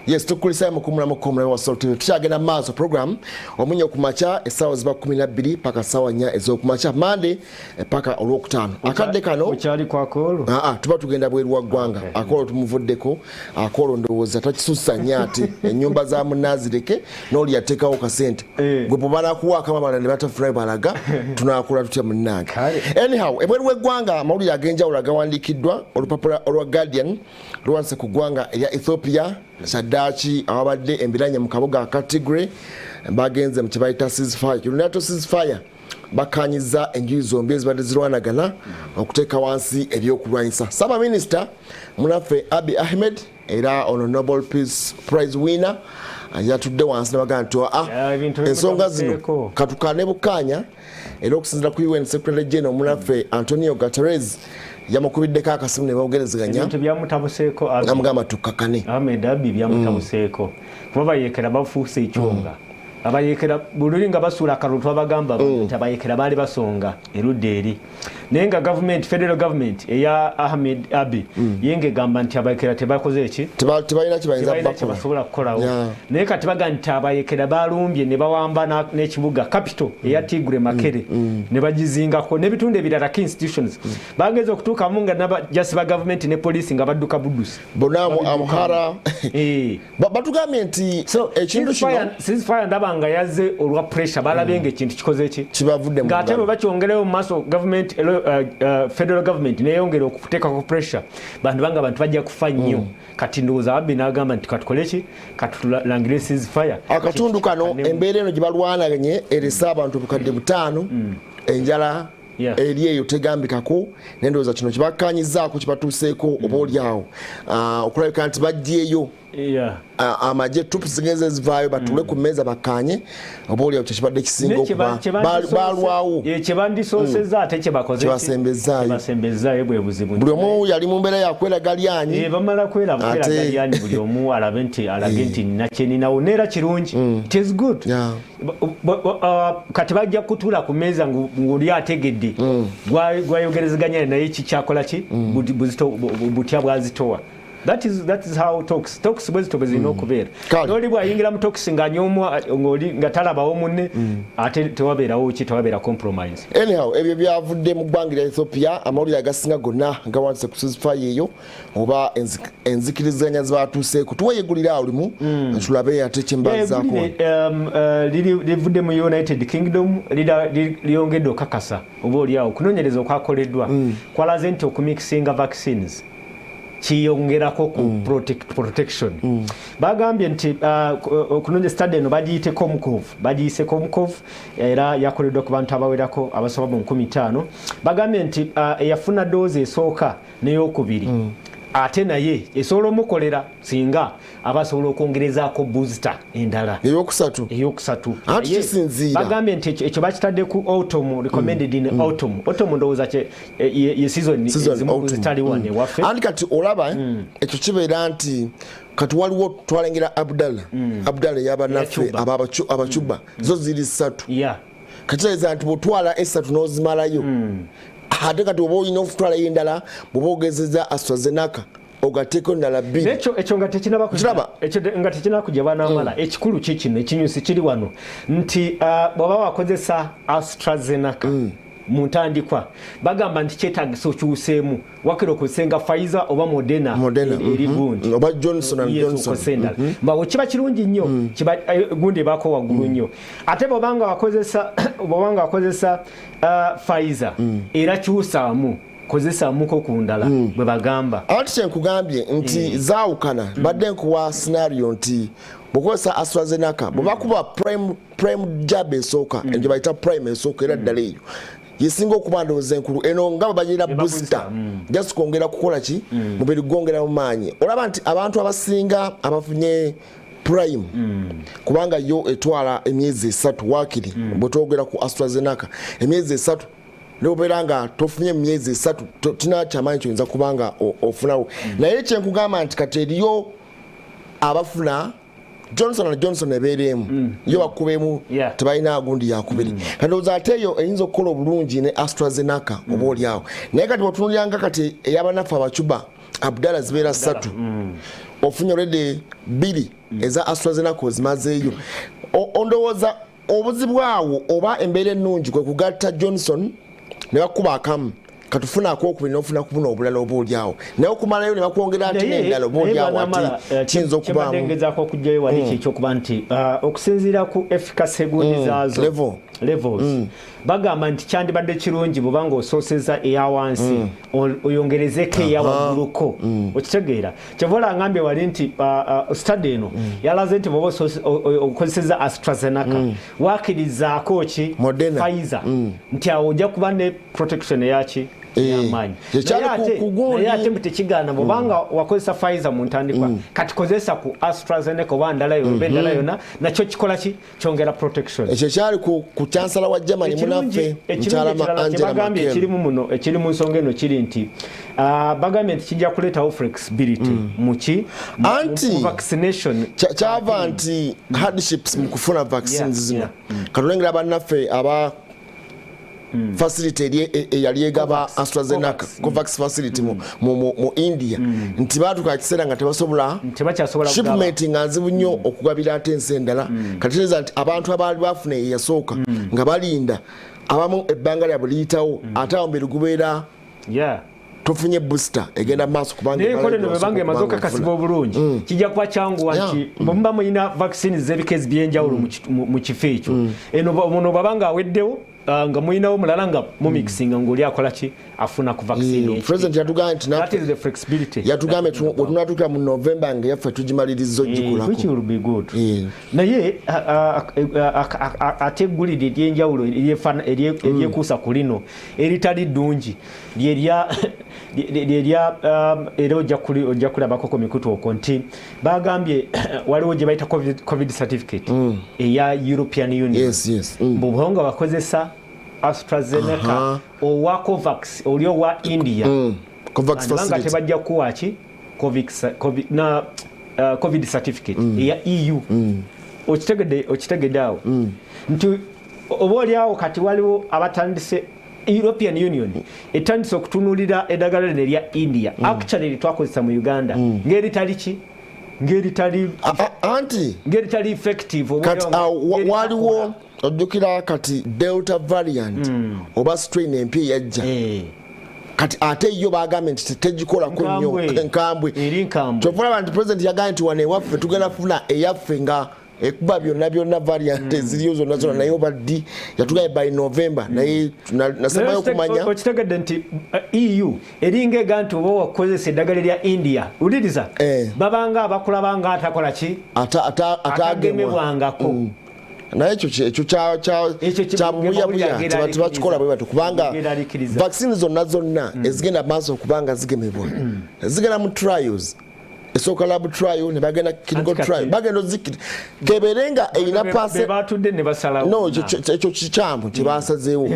Yes, tukulisa mukumula wa Salt. Tushagenda maaso program Omunnyo Ku Makya essaawa ziba 12 paka ssaawa 4 ez'okumakya Monday paka olwokutaano. Akadde kano okyali kwa Akolo? Tuba tugenda bweru wa ggwanga. Akolo tumuvuddeko, Akolo ndowooza takisussa nnyo ate ennyumba za munnazireke n'oli yateekawo kasente. Gwe bw'obala kuwaako ababala ne batafuna balaga tunaakola tutya munnange. Anyhow, ebweru w'eggwanga amawulire ag'enjawulo agawandiikiddwa olupapula olwa Guardian luwanise ku ggwanga erya Ethiopia Saddaaki abadde embiranye mu kabuga ka Tigray bagenze mu kibayita ceasefire. United ceasefire bakanyiza enjuyi zombi ezibadde zirwanagana okuteeka wansi ebyokulwanyisa. Saba Minister munaffe Abiy Ahmed era ono Nobel Peace Prize winner yatudde wansi n'abagamba nti ensonga zino katukane bukanya era okusinziira ku UN Secretary General munaffe Antonio Guterres yamukubiddeko akasimu ne bogerezeganya ebintu byamutabuseeko namugamba tukkakane. Ahmed Abiy byamutabuseeko kuba bayekera bafuuse ekyonga abayekera bululi nga basuula akalulu abagamba nti abayekera baali basonga erudda eri naye nga federal government eya Ahmed Abiy yenga egamba nti abayekera tebakoze eki tebalina kibasobola kukolawo naye kati baga nti abayekera balumbye ne bawamba n'ekibuga capital eya Tigray Makere ne bagizingako n'ebitundu ebirala key institutions bageze okutuukamu nga just ba government ne police nga badduka buddusi bonamu Amhara batugambye nti ekintu kino ceasefire ndaba nga yazze olwa pressure balabenge ekintu kikoze eki kibavudde mu ngate bakyongereyo mu maaso government federal government neyongera okuteeka ku pressure bantu bajja kufa nnyo kati ndowooza Abiy n'agamba nti katukole ki katulangire ceasefire akatundu kano embeera eno gye balwanaganye eresa abantu obukadde 5 enjala eri eyo tegambikako nendowooza kino kibakkanyizaako kibatuuseeko oba oliawo okulabika nti bajjeeyo amagye troops zigeze zivaayo batule ku mmeeza bakkaanye oba oliawo kyekibadde kisinga okuba balwawo kyebandisooseza ate kyebasembezaayo bwe buzibu buli omu yali mu mbeera yakweraga lyanyi bamala kweraga lyanyi buli omu alage nti nakyeninawo neera kirungi it is good kati bajja kutuula ku mmeeza ng'oli ategedde gwayogerezeganya naye kikyakola ki butya bwazitowa. That is how talks bwezito bezino kubeera noli bwayingira mu talks nga nyomwa ngoli nga talabawo munne ate tewabeerawo tewabeera compromise. Anyhow ebyo byavudde mu ggwanga lya Ethiopia amawulire agasinga gonna gawanise ku ceasefire eyo oba enzikiriziganya zibatuuseeko tuweyegulira olimu tulabe ate kyembazaako livudde mu United Kingdom liyongedde okakasa oba oliawo okunoonyereza okwakoleddwa kwalaze nti okumikisinga vaccines kiyongerako ku protection bagambye nti okunonye study eno bagiyise Comcov era yakoleddwa ku bantu abawerako abasoba mu 15 bagambye nti eyafuna doozi esooka n'eyokubiri ate naye esobola omukolera singa abasobola okwongerezaako booster endala eyokusatu bagambye nti ekyo bakitadde ku autumn recommended in autumn ndowooza ye season zitali wane ewaffe andi kati olaba ekyo kibeera nti kati waliwo twalengera Abdallah yabanaffe abacuba zo ziri 3 kitegeeza nti bwotwala esatu n'ozimalayo ate kati oba olina okutwalayo endala bw'oba ogezeza AstraZeneca ogateeko endala 2 ekyo nga tekinaba kujja banaamala ekikulu kikino ekinyusi kiri wano nti bw'oba wakozesa AstraZeneca mu ntandikwa bagamba nti kyetaagisa okyuseemu wakira okusenga Pfizer oba Moderna eri gundi oba Johnson mbawo kiba kirungi nnyo gundi ebaako waggulu nnyo ate bw'obanga wakozesa Pfizer era kyusaamu kozesaamuko ku ndala bwe bagamba ati kyenkugambye nti zaawukana badde nkuwa scenario nti bw'okozesa AstraZeneca bwe bakuba prime jab esooka enjo bayita prime esooka era ddala eyo yesinga okuba ndowooza enkulu eno nga bagira booster just kwongera kukola ki mubiri gwongera mu maanyi olaba nti abantu abasinga abafunye prime kubanga yo etwala emyezi 3 wakiri bwetwogera ku AstraZeneca emyezi 3 nobeera nga tofunye emyezi 3 tina kyamaanyi kyoyinza kubanga ofunawo naye kyenkugamba nti kati eriyo abafuna Johnson ebeeremu yo bakubemu tebalina agundi yakubiri kandowooza ate eyo eyinza okukola obulungi ne AstraZeneca oba oliawo naye kati bwetunulyanga kati ey'abanaffe abacuba Abdallah zibeera 3 ofunye already 2 eza AstraZeneca ozimazeeyo ondowooza obuzibu awo oba embeera ennungi kwe kugatta Johnson ne bakuba akamu katufuna akokubiri n'ofuna kubuna obulala obuolyawo naye okumalayo ne bakwongera ati n'endala obuolyawo ati kiyinza okubaamu kyebaddengezaako okugjayo wali kyekyokuba nti okusinziira ku efficacy gundi zaazo levels bagamba nti kyandibadde kirungi bw'obanga osooseza eya wansi oyongerezeko eya wagguluko okitegeera kyeva olangambye wali nti study eno yalaze nti bw'oba okozeseza AstraZeneca wakkirizaako ki Pfizer nti awo ojja kuba ne protection eyaki yamanyi naye ate mbu tekigaana bw'obanga wakozesa Pfizer mu ntandikwa kati kozesa ku AstraZeneca oba ndala yonna endala yonna nakyo kikola ki kyongera protection ekyo kyali ku chancellor wa Germany munaffe Nkyalama Angela Merkel ekiri mu nsonga eno kiri nti bagambye nti kijja kuleetawo flexibility mu vaccination kyava nti hardships mu kufuna vaccines zino katulengera bannaffe aba facility eyali egaba AstraZeneca COVAX facility mu India nti baatuka kiseera nga tebasobola shipment nga nzibu nnyo okugabira ate ensi endala katereeza nti abantu abaali bafuna eyasooka nga balinda abamu ebbanga lyabwe liyitawo ate awo mbere gubeera tofunye booster egenda maaso kubanga bebanga emaze okakasibwa obulungi kijja kuba kyanguwa nti bwemuba mulina vaccines z'ebika by'enjawulo mu kifo ekyo eno muno bwabanga aweddewo nga mulinawo mulala nga mumixinga ng'oli akola ki afuna ku vaccine president yatugambye nti that is the flexibility yatugambye tunatuukira mu November nga yaffe tugimaliriza ogikulako which will be good naye ate eggulire ery'enjawulo eryekuusa ku lino eritali ddungi lyerya era ojja kulabako ku mikutu okwo nti bagambye waliwo gye bayita covid certificate eya European Union bw'obanga bakozesa AstraZeneca owa COVAX oli owa India COVAX facility tebajja kuwaki covid certificate eya EU okitegedde awo nti oba oliawo kati waliwo abatandise European Union etandise okutunulira eddagala lino erya India actually litwakozesa mu Uganda ng'eritali ki ng'eritali effective waliwo ojjukira kati Delta variant oba strain empya yajja kati ate yo bagambye nti tegikolako nnyo enkambwe kyovulaba nti president yagambye nti wane ewaffe tugenda funa eyaffe nga ekuba byonna variant eziriyo zonna naye obaddi yatugambye by November naye nasemayo okumanya okitegedde nti EU eringa ega nti oba wakozesa eddagala lya India uliriza babanga abakulabanga atakola ki atagemebwangako naye ekyo kyabuyabuya tebakikola bwe batyo kubanga vaccine zonna ezigenda maaso okubanga zigemebwa zigenda mu trials esooka lab trial ne bagenda clinical trial bagenda ozikiri keberenga eyina pase batudde ne basalawo ekyo kikyamu kyebasazeewo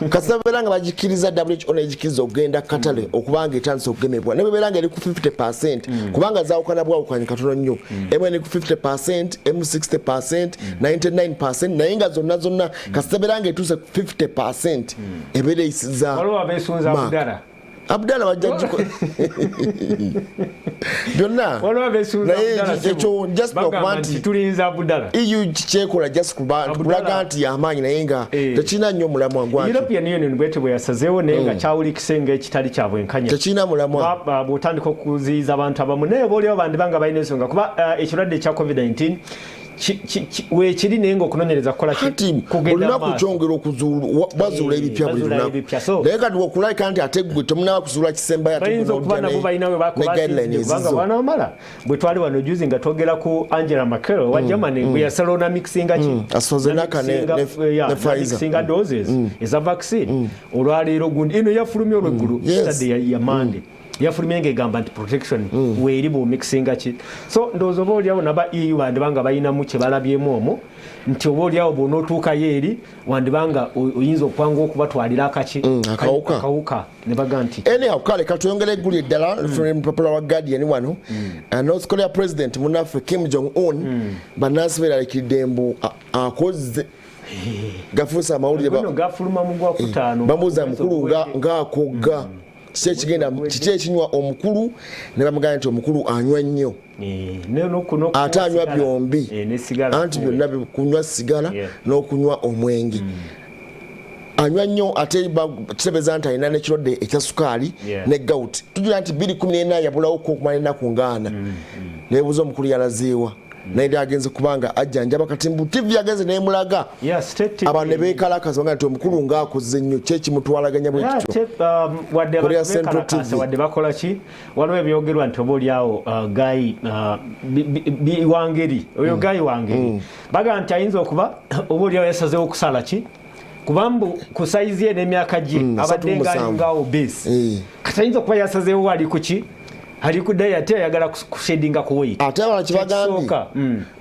kasaberanga bagikiriza WHO negikiriza okugenda katale okubanga etandise okugemebwa ne beberanga eri ku 50% kubanga zaawukana bwawukanye katono nnyo emu eri ku 50% emu 60% 99% naye nga zonna kasaberanga etuuse ku 50% ebeera eyisiza waliwo abeesunza Abdallah Abdallah wajjajiko byonna naye ekyo just okuba nti tulinza Abdallah EU kyekola just kulaga nti yamaanyi naye nga tekirina nnyo mulamwa gwakyo European Union bwete bwe yasazeewo naye nga kyawulikise ng'ekitali kya bwenkanya tekirina mulamwa bw'otandika okuziyiza abantu abamu naye boolyawo bandibanga balina ensonga kuba ekirwadde ekya COVID-19 wekiri naye ng'okunoonyereza kukola olunaku kyongera bazuula ebipya buli lunaku naye kati okulabika nti ate gwe temunaba kuzuula kisembayo bayinza okuba nabo balina we bakolakubanga banamala bwe twali wano juzi nga twogera ku Angela Merkel wa Germany bwe yasalawo na mixinga AstraZeneca ne Pfizer doses eza vaccine olwaleero gundi eno yafulumya olweggulu stade ya Monday yafulumye ng'egamba nti protection weeri bw'omixinga ki so ndowooza oba oliawo naba EU wandibanga balinamu kye balabyemu omwo nti oba oliawo bw'onootuukayo eri wandibanga oyinza okwanga okubatwalira akawuka ne baga nti anyhow kale katuyongera eggulu eddala from popular wa Guardian wano North Korea president munaffe Kim Jong-un bannansi beeralikiridde mbu akoze gafuusa amawulire gafuluma mu Gwakutaano bamuuza mukulu ng'akogga kiki ekinywa omukulu ne bamugamba nti omukulu anywa nnyo ate anywa byombi anti byonna kunywa sigala n'okunywa omwenge anywa nnyo ate kitegeeza nti alina n'ekirwadde ekya sukaali ne gawuti tujula nti 2014 yabulawoko okumala ennaku ngaana neebuuza omukulu yalazeewa naye agenze kubanga ajjanjaba kati mbu TV yagenze neemulaga abantu ne beekalakaza nti omukulu ng'akoze nnyo kyekimutwalaganya bwe kityo wadde bakola ki waliwo ebyogerwa nti oba oliawo gayi wangeri oyo gayi wangeri bagamba nti ayinza okuba oba oliawo yasazeewo okusala ki kubambu ku saizi ye n'emyaka gye abadde ng'alingawo base kati ayinza okuba yasazeewo ali ku ki ali ku diet ayagala kushedinga ku weight ate abala kibagambye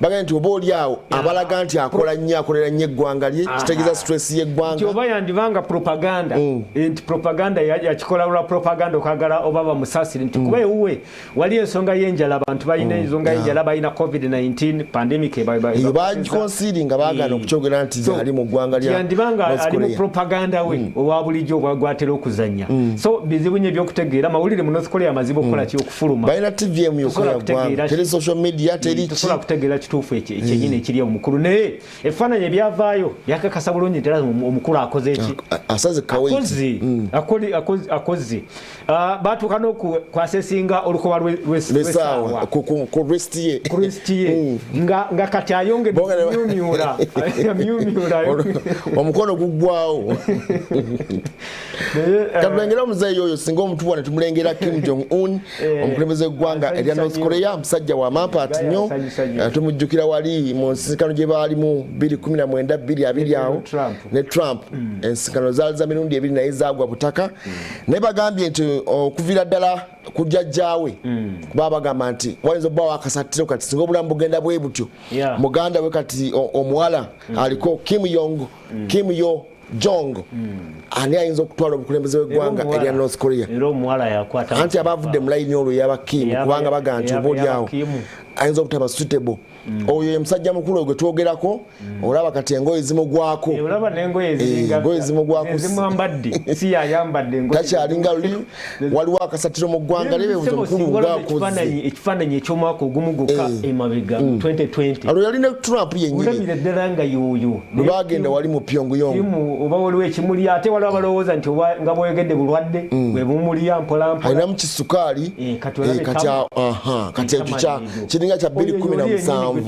bagambye nti oba oliawo abalaga nti akola nnyo akolera nnyo eggwanga lye kitegeeza stress y'eggwanga oba yandibanga propaganda nti propaganda yakikola lwa propaganda okagala oba bamusaasire nti kuba ewuwe wali ensonga y'enjala abantu balina ensonga y'enjala balina COVID-19 pandemic eyo bagikonsiringa baagala okukyogera nti ali mu ggwanga lya yandibanga ali mu propaganda we owa bulijjo gwatera okuzannya so bizibu nnyo ebyokutegeera mawulire mu North Korea mazibu okukola ki balina TVM yokola teri social media teri tusobola kutegeera kituufu ekyenyini ekiri omukulu naye ebifaananyi ebyavaayo byakakasa bulungi ntera omukulu akoze eki asaze kawezi akoze baatuuka n'okwasesinga olukoba lw'essaawa ku rest ye nga kati ayongedde myumyula omukono guggwawo katulengera omuzeeyi oyo singa omutuwa ne tumulengera Kim Jong-un omukulembeze w'eggwanga erya North Korea musajja wa mampaati nnyo tumujjukira wali mu nsisinkano gye baalimu 2019 2020 awo ne Trump ensinkano zaali za mirundi 2 naye zaagwa butaka naye bagambye nti okuviira ddala ku jjajjaawe kuba bagamba nti wayinza obbawo akasattiro kati singa obulamu bugenda bwe butyo muganda we kati omuwala aliko Kim Yo Jong ani ayinza okutwala obukulembeze bw'eggwanga erya North Korea anti abavudde mu layini olwo yaba Kim kubanga bagamba nti oba oliawo ayinza okutaba suitable oyo ye musajja mukulu gwe twogerako olaba kati engoye zimugwako engoye zimugwako takyalinga luli waliwo akasatiro mu ggwanga lebebuza omukulu ng'akoze ekifaananyi eky'omwaka ogumu gokka emabega 2020 alwo yali ne Trump yennyini lwe bagenda wali mu Pyongyang oba waliwo ekimuli ate waliwo abalowooza nti nga bweyogedde bulwadde bwe bumulya mpolampola alinamu kisukaali kati ekyo kiringa kya 2017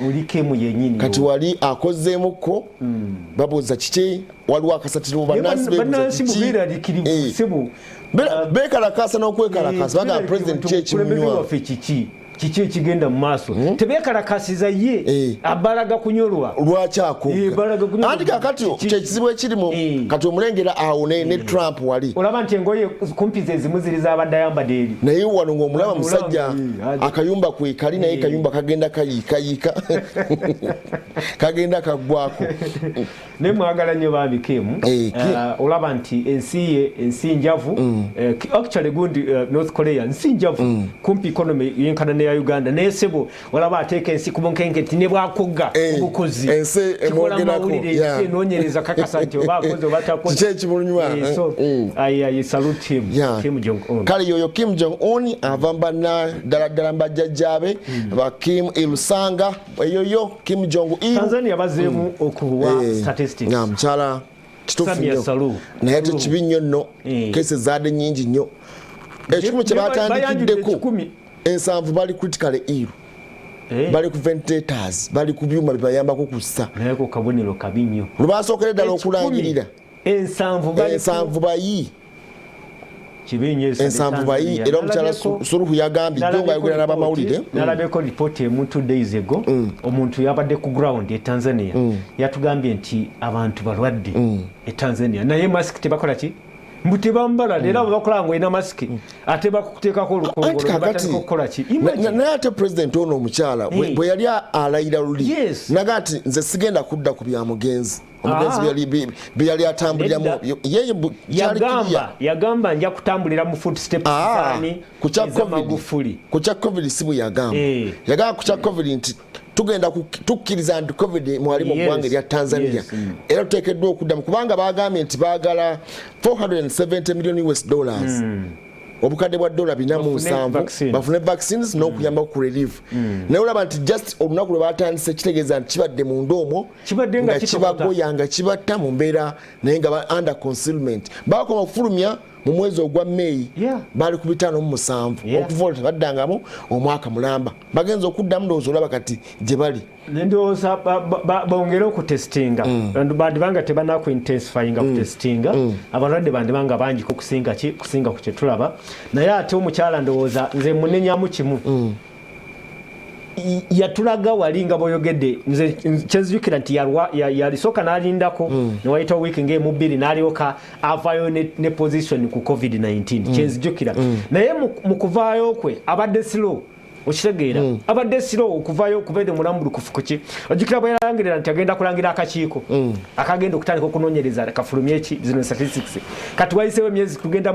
ulikemu yenyini kati wali akozeemuko babuuza kiki waliwo akasatiro bannansi bubira likirivu sibu beekalakaasa n'okwekalakaasa bagamba president kyekimunywa kiki ekigenda mu maaso tebeekalakasiza ye abalaga kunyolwa lwaki akoga anti kakati kyekizibu ekirimu kati omulengera awo ne Trump wali olaba nti engoye kumpi ze zimu ziri z'abadde ayambadde eri naye wano ng'omulaba musajja akayumba kwekali naye kayumba kagenda kayiikayiika kagenda kaggwako naye mwagala nnyo baabikeemu olaba nti ensi njavu actually gundi North Korea nsi njavu kumpi economy yenkana ya Uganda naye sebo walaba ateeka ensi ku bunkenke nti ne bwakoga obukozi ensi emwogerako enoonyereza kakasa nti oba akoze oba takoze kiki ekimunywa I salute him Kim Jong-un kale yoyo Kim Jong-un ava mbana ddala mbajjajjaabe ba Kim Ilusanga eyoyo Kim Jong-il Tanzania bazeemu okuwa statistics mukyala kituufu nnyo naye ate kibi nnyo nno kesi zaadde nnyingi nnyo ekikumi kye batandikiddeko ensanvu bali critically ill bali ku ventilators bali ku byuma bibayambako kussa naye ku kabonero kabi nnyo lwebasookera ddala okulangirira ensanvu bayi ensanvu bayi era omukyala Suluhu yagambye jjo ng'ayogera n'abamawulire nalabeko lipooti emu 2 days ago omuntu yabadde ku ground e Tanzania yatugambye nti abantu balwadde e Tanzania naye masiki tebakola ki mbuti bambala era bakola ngo ina masiki ate bakuteekako olukongolo batandikokola ki naye ate president ono omukyala bwe yali alayira luli naga nti nze sigenda kudda ku bya mugenzi omugenzi bye yali atambuliramu yeye yagamba nja kutambulira mu footsteps zani ku kya COVID si bwe yagamba yagamba ku kya COVID nti tugenda tukkiriza nti covid mwali mu ggwanga lya Tanzania era tuteekeddwa okuddamu kubanga bagambye nti baagala $470 million obukadde bwa $407 bafune vaccines n'okuyamba ku relief naye olaba nti just olunaku lwe batandise kitegeeza nti kibadde mu ndoomo nga kibagoya nga kibatta mu mbeera naye nga under concealment bakoma okufulumya mu mwezi ogwa May bali ku 57 okuva tebaddangamu omwaka mulamba bagenza okuddamu ndowooza olaba kati gye bali ndowooza bongere okutestinga bandibanga tebanaku intensifyinga kutestinga abalwadde bandibanga bangi kusinga ku kye tulaba naye ate omukyala ndowooza nze munenyamu kimu yatulaga wali nga boyogedde nze kyenzijukira nti yalisooka n'alindako ne wayita wiiki ng'emu bbiri n'alyoka avaayo ne position ku COVID-19 kyenzijukira naye mu kuvaayo kwe abadde slow okitegeera abadde slow okuvaayo okubeera mulamu kufukuki ojjukira bwe yalangirira nti agenda kulangira akakiiko akagenda okutandika okunoonyereza kafulumye zino statistics kati wayiseewo emyezi tugenda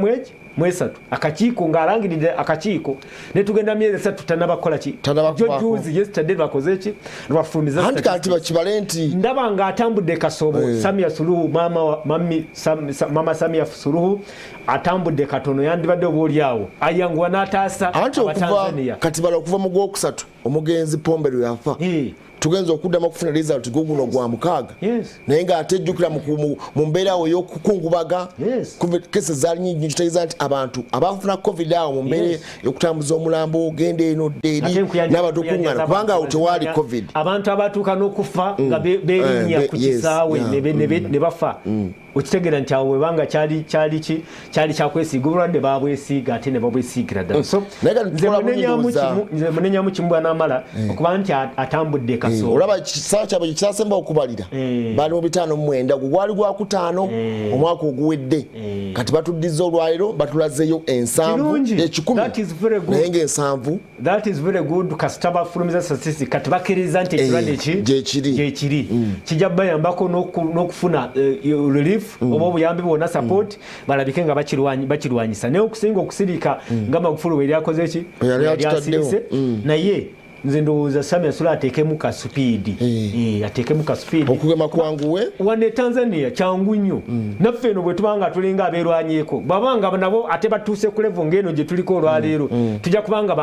mwesatu akakiiko ng'alangirire akakiiko ne tugenda myezi 3 tannabakola ki juzi yesterday bakoze ki lwafulumiza anti kati bakibale nti ndaba ng'atambudde kasoobo Samia Suluhu mama Samia Suluhu atambudde katono yandibadde obaoliawo ayanguwa n'ataasa Abatanzania kati bala okuva mu gwokusatu omugenzi Pombero yafa tugenza okuddamu okufuna result guguno gwa mukaaga naye ng'ate ejjukira mu mbeera awo ey'okukungubaga kese zaali nyingi kitegeeza nti abantu abafuna covid awo mu mbeera y'okutambuza omulambo ogenda eno ddeeri n'abatukuŋŋana kubanga awo tewaali covid abantu abatuuka n'okufa nga beerinnya ku kisaawe ne bafa okitegeera nti awo webanga kyali kyakwesiiga obulwadde babwesiiga ate ne babwesiigira ddala so nze munenyamu kimu bw'anaamala okuba nti atambudde kasoobo olaba kisaa kyabwe kyasemba okubalira baali mu 59 gwe gwali gwa 5 omwaka oguwedde kati batuddiza olwaliro batulazeeyo 7 naye nga that is very good kasita bafulumiza statistics kati bakkiriza nti ekirwadde gyekiri kijja bayambako n'okufuna relief oba obuyambi bwonna support balabike nga bakirwanyisa naye okusinga okusirika nga Magufuli we lyakoze ki yasirise naye nze ndowooza Samia Suluhu ateekemu ka speed okugema kwanguwe wane Tanzania kyangu nnyo naffe eno bwe tubanga tulinga abeerwanyeeko babanga nabo ate batuuse ku level ng'eno gye tuliko olwaleero kijja kuba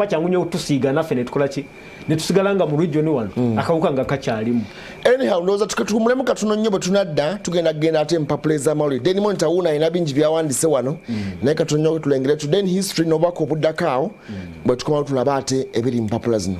kyangu nnyo tusiiga naffe ne tukola ki ne tusigala nga mu region wano akawuka nga kakyalimu anyhow ndowooza tukumulemu katono nnyo bwe tunadda tugenda ate empapula ez'amawulire Daily Monitor wuuna alina bingi byawandise wano naye katono nnyo tulengere tudden history n'obubaka obuddako awo bwe tukomawo tulaba ate ebiri mu mpapula zino.